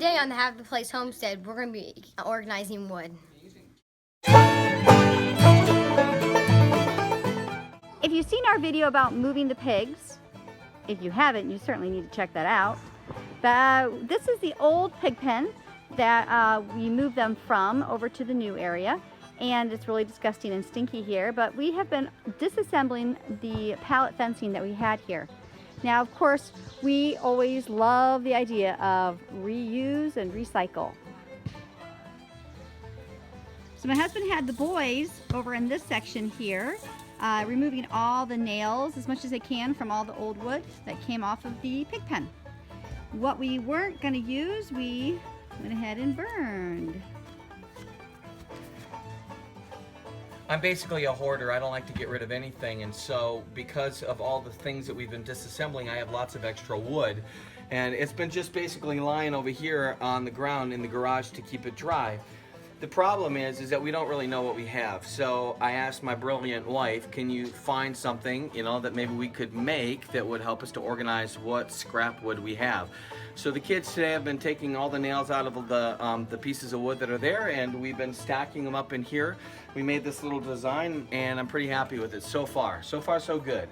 Today on the Happy Place Homestead, we're going to be organizing wood. If you've seen our video about moving the pigs, if you haven't, you certainly need to check that out. This is the old pig pen that we moved them from over to the new area. And it's really disgusting and stinky here, but we have been disassembling the pallet fencing that we had here. Now, of course, we always love the idea of reuse and recycle. So my husband had the boys over in this section here, removing all the nails as much as they can from all the old wood that came off of the pig pen. What we weren't going to use, we went ahead and burned. I'm basically a hoarder. I don't like to get rid of anything, and so because of all the things that we've been disassembling, I have lots of extra wood, and it's been just basically lying over here on the ground in the garage to keep it dry. The problem is that we don't really know what we have, so I asked my brilliant wife, can you find something, that maybe we could make that would help us to organize what scrap wood we have. So the kids today have been taking all the nails out of the pieces of wood that are there, and we've been stacking them up in here. We made this little design, and I'm pretty happy with it so far. So far, so good.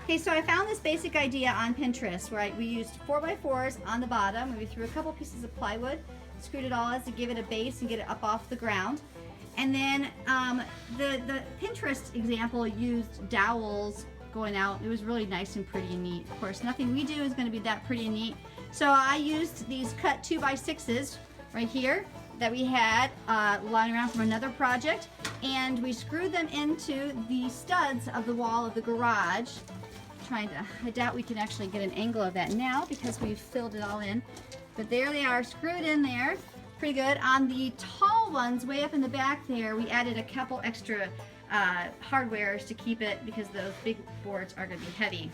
Okay, so I found this basic idea on Pinterest where we used 4x4s on the bottom. We threw a couple pieces of plywood, screwed it all as to give it a base and get it up off the ground. And then the Pinterest example used dowels going out. It was really nice and pretty and neat. Of course, nothing we do is going to be that pretty and neat. So I used these cut 2x6s right here that we had lying around from another project, and we screwed them into the studs of the wall of the garage. I doubt we can actually get an angle of that now because we've filled it all in. But there they are, screwed in there. Pretty good. On the tall ones, way up in the back there, we added a couple extra hardwares to keep it because those big boards are going to be heavy.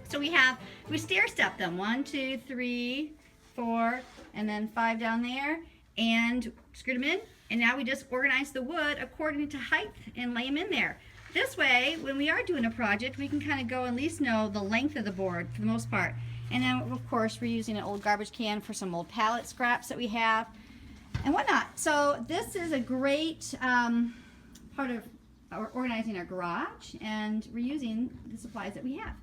So we stair-stepped them. 1, 2, 3, 4, and then 5 down there, and screwed them in. And now we just organize the wood according to height and lay them in there. This way, when we are doing a project, we can kind of go at least know the length of the board for the most part. And then, of course, we're using an old garbage can for some old pallet scraps that we have and whatnot. So this is a great part of organizing our garage and reusing the supplies that we have.